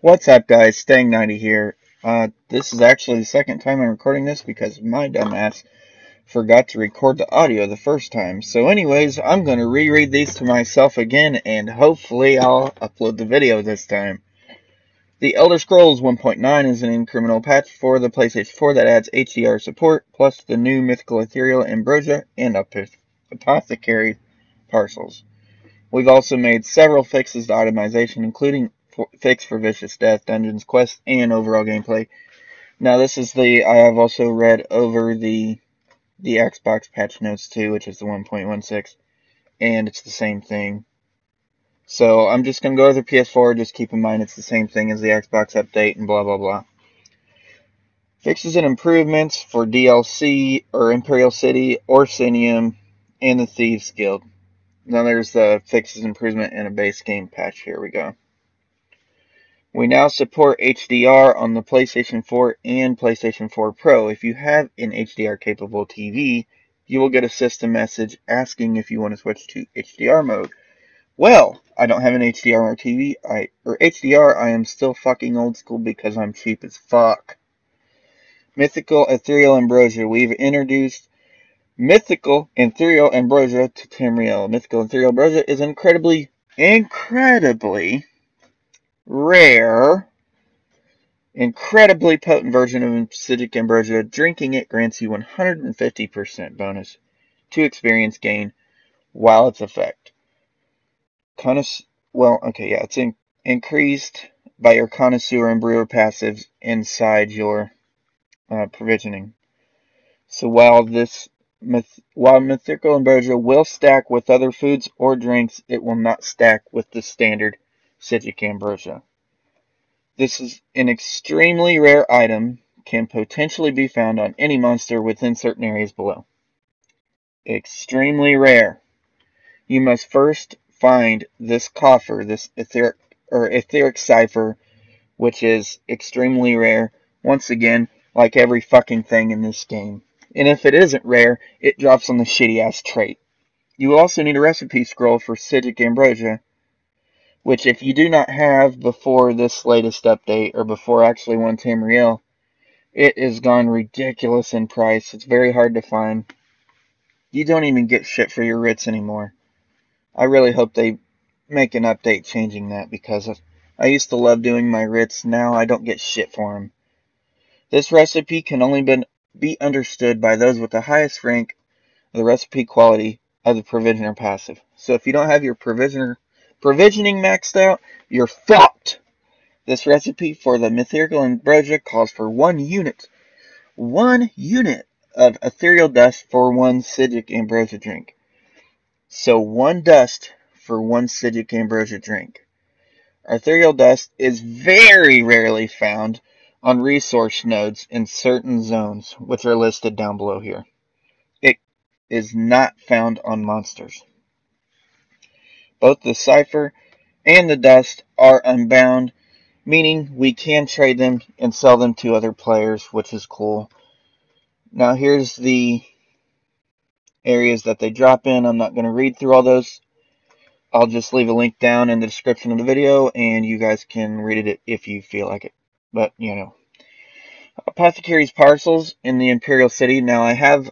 What's up, guys? Staying 90 here. This is actually the second time I'm recording this because my dumbass forgot to record the audio the first time. So anyways, I'm going to reread these to myself again, and hopefully I'll upload the video this time. The Elder Scrolls 1.9 is an incremental patch for the PlayStation 4 that adds HDR support, plus the new mythical, ethereal, ambrosia, and apothecary parcels. We've also made several fixes to itemization, including fix for vicious death, dungeons, quests, and overall gameplay. Now I have also read over the Xbox patch notes too, which is the 1.16, and it's the same thing. So I'm just going to go over the PS4, just keep in mind it's the same thing as the Xbox update and blah blah blah. Fixes and improvements for DLC or Imperial City, Orsinium, and the Thieves Guild. Now there's the fixes, improvement, and a base game patch. Here we go. We now support HDR on the PlayStation 4 and PlayStation 4 Pro. If you have an HDR capable TV, you will get a system message asking if you want to switch to HDR mode. Well, I don't have an HDR TV, HDR. I am still fucking old school because I'm cheap as fuck. Mythical, ethereal, ambrosia. We've introduced mythical, ethereal, ambrosia to Tamriel. Mythical, ethereal, ambrosia is incredibly rare, incredibly potent version of acidic ambrosia. Drinking it grants you 150% bonus to experience gain while its effect. It's increased by your connoisseur and brewer passives inside your provisioning. So while mythical ambrosia will stack with other foods or drinks, it will not stack with the standard acidic ambrosia. This is an extremely rare item, can potentially be found on any monster within certain areas below. Extremely rare. You must first find this coffer, this etheric cipher, which is extremely rare. Once again, like every fucking thing in this game. And if it isn't rare, it drops on the shitty ass trait. You will also need a recipe scroll for acidic ambrosia, which if you do not have before this latest update, or before actually one Tamriel, it has gone ridiculous in price. It's very hard to find. You don't even get shit for your writs anymore. I really hope they make an update changing that, because I used to love doing my writs. Now I don't get shit for them. This recipe can only be understood by those with the highest rank of the recipe quality of the provisioner passive. So if you don't have your provisioning maxed out, you're fucked. This recipe for the mythical ambrosia calls for 1 unit of ethereal dust for 1 acidic ambrosia drink. So 1 dust for 1 acidic ambrosia drink. Ethereal dust is very rarely found on resource nodes in certain zones, which are listed down below here. It is not found on monsters. Both the cipher and the dust are unbound, meaning we can trade them and sell them to other players, which is cool. Now here's the areas that they drop in. I'm not going to read through all those. I'll just leave a link down in the description of the video, and you guys can read it if you feel like it. But, you know. Apothecary's parcels in the Imperial City. Now, I have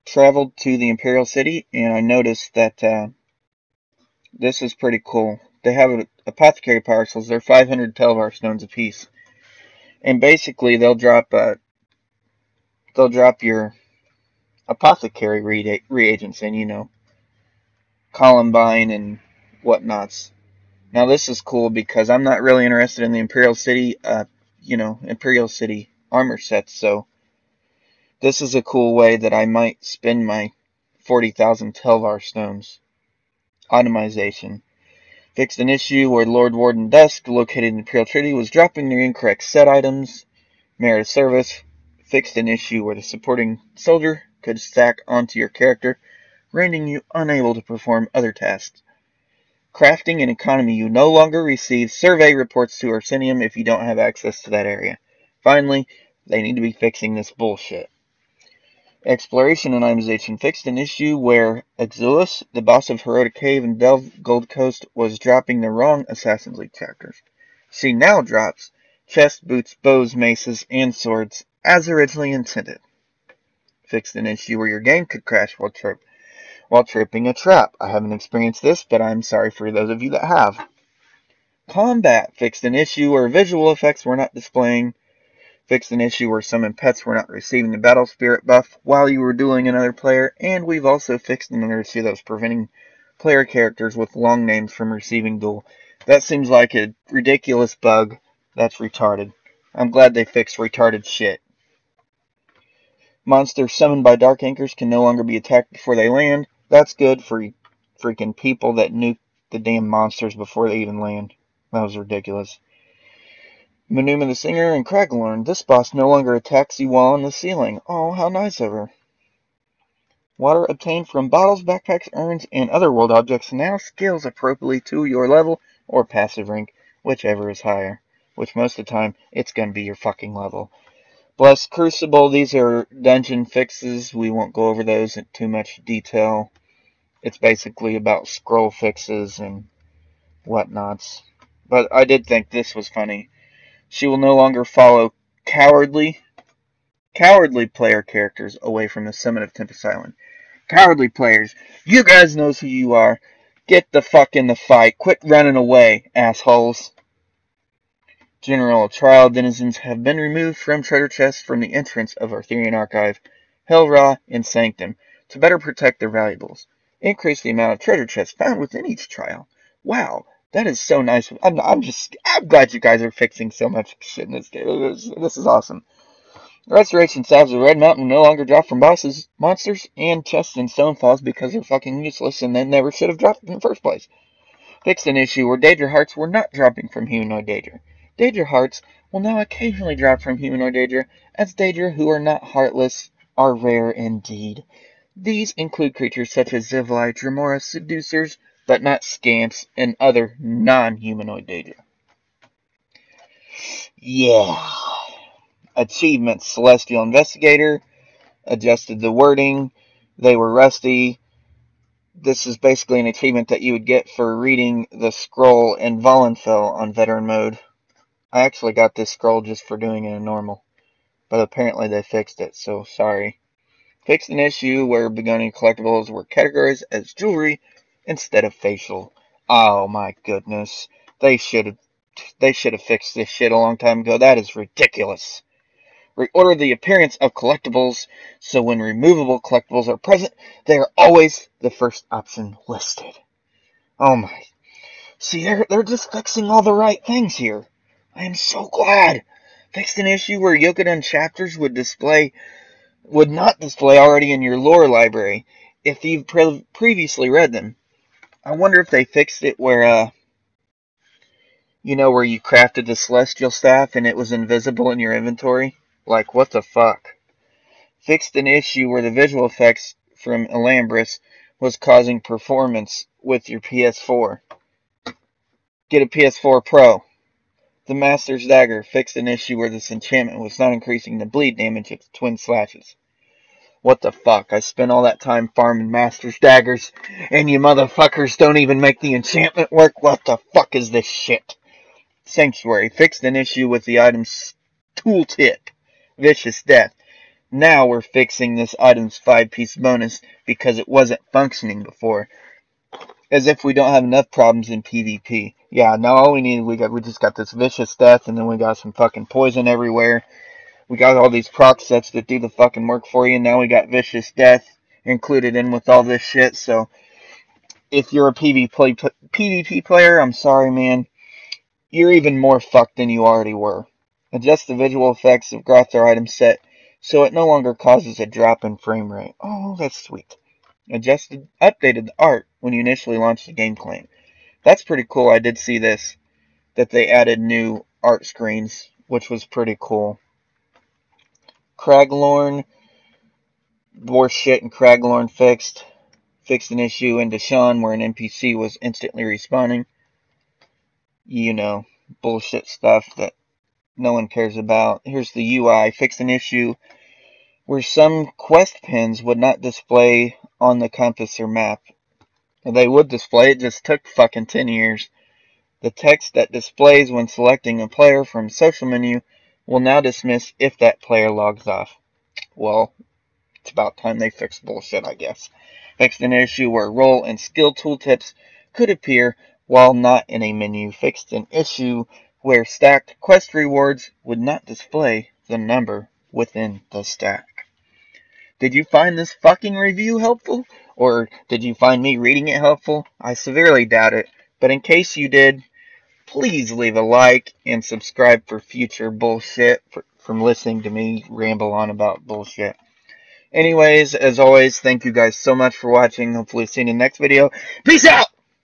traveled to the Imperial City, and I noticed that this is pretty cool. They have apothecary parcels. They're 500 Telvar stones apiece. And basically, they'll drop your apothecary reagents in, you know, Columbine and whatnots. Now this is cool because I'm not really interested in the Imperial City, Imperial City armor sets. So this is a cool way that I might spend my 40,000 Telvar stones. Itemization. Fixed an issue where Lord Warden Dusk, located in the Imperial Treaty, was dropping their incorrect set items. Merit of service. Fixed an issue where the supporting soldier could stack onto your character, rendering you unable to perform other tasks. Crafting and economy. You no longer receive survey reports to Orsinium if you don't have access to that area. Finally, they need to be fixing this bullshit. Exploration and itemization. Fixed an issue where Exulus, the boss of Heroic Cave and Delve Gold Coast, was dropping the wrong Assassin's League chapters. She now drops chest, boots, bows, maces, and swords as originally intended. Fixed an issue where your game could crash while tripping a trap. I haven't experienced this, but I'm sorry for those of you that have. Combat fixed an issue where visual effects were not displaying. Fixed an issue where summon pets were not receiving the battle spirit buff while you were dueling another player, and we've also fixed another issue that was preventing player characters with long names from receiving duel. That seems like a ridiculous bug. That's retarded. I'm glad they fixed retarded shit. Monsters summoned by dark anchors can no longer be attacked before they land. That's good for freaking people that nuke the damn monsters before they even land. That was ridiculous. Manuma the Singer and Craglorn. This boss no longer attacks you while on the ceiling. Oh, how nice of her. Water obtained from bottles, backpacks, urns, and other world objects now scales appropriately to your level or passive rank, whichever is higher. Which most of the time, it's going to be your fucking level. Blessed Crucible, these are dungeon fixes. We won't go over those in too much detail. It's basically about scroll fixes and whatnots. But I did think this was funny. She will no longer follow cowardly player characters away from the summit of Tempest Island. Cowardly players, you guys knows who you are. Get the fuck in the fight. Quit running away, assholes. General trial denizens have been removed from treasure chests from the entrance of Arthurian Archive, Hellra, and Sanctum to better protect their valuables. Increase the amount of treasure chests found within each trial. Wow, that is so nice. I'm glad you guys are fixing so much shit in this game. This is awesome. Restoration salves of Red Mountain no longer drop from bosses, monsters, and chests and stone falls because they're fucking useless and they never should have dropped in the first place. Fixed an issue where Daedra hearts were not dropping from humanoid Daedra. Daedra hearts will now occasionally drop from humanoid Daedra, as Daedra who are not heartless are rare indeed. These include creatures such as Zivli, Dremora, Seducers, but not Scamps, and other non-humanoid Daedra. Yeah. Achievements. Celestial Investigator. Adjusted the wording. They were rusty. This is basically an achievement that you would get for reading the scroll in Volenfell on Veteran Mode. I actually got this scroll just for doing it in normal, but apparently they fixed it, so sorry. Fixed an issue where Begonia collectibles were categorized as jewelry instead of facial. Oh my goodness. They should have fixed this shit a long time ago. That is ridiculous. Reorder the appearance of collectibles, so when removable collectibles are present, they are always the first option listed. Oh my. See, they're just fixing all the right things here. I am so glad. Fixed an issue where Yokoden chapters would not display already in your lore library if you've previously read them. I wonder if they fixed it where, where you crafted the celestial staff and it was invisible in your inventory. Like, what the fuck? Fixed an issue where the visual effects from Alambris was causing performance with your PS4. Get a PS4 Pro. The Master's Dagger fixed an issue where this enchantment was not increasing the bleed damage of twin slashes. What the fuck? I spent all that time farming Master's Daggers, and you motherfuckers don't even make the enchantment work? What the fuck is this shit? Sanctuary fixed an issue with the item's tooltip. Vicious Death. Now we're fixing this item's 5-piece bonus because it wasn't functioning before. As if we don't have enough problems in PvP. Yeah, now all we need, we just got this Vicious Death, and then we got some fucking poison everywhere. We got all these proc sets that do the fucking work for you, and now we got Vicious Death included in with all this shit, so if you're a PvP player, I'm sorry, man. You're even more fucked than you already were. Adjust the visual effects of Grothar item set so it no longer causes a drop in frame rate. Oh, that's sweet. Updated the art when you initially launched the game claim. That's pretty cool. I did see this, that they added new art screens, which was pretty cool. Craglorn, more shit in Craglorn fixed. Fixed an issue in Deshaun where an NPC was instantly respawning. You know, bullshit stuff that no one cares about. Here's the UI. Fixed an issue where some quest pins would not display on the compass or map. They would display, it just took fucking 10 years. The text that displays when selecting a player from social menu will now dismiss if that player logs off. Well, it's about time they fixed bullshit, I guess. Fixed an issue where role and skill tooltips could appear while not in a menu. Fixed an issue where stacked quest rewards would not display the number within the stack. Did you find this fucking review helpful? Or did you find me reading it helpful? I severely doubt it. But in case you did, please leave a like and subscribe for future bullshit from listening to me ramble on about bullshit. Anyways, as always, thank you guys so much for watching. Hopefully see you in the next video. Peace out!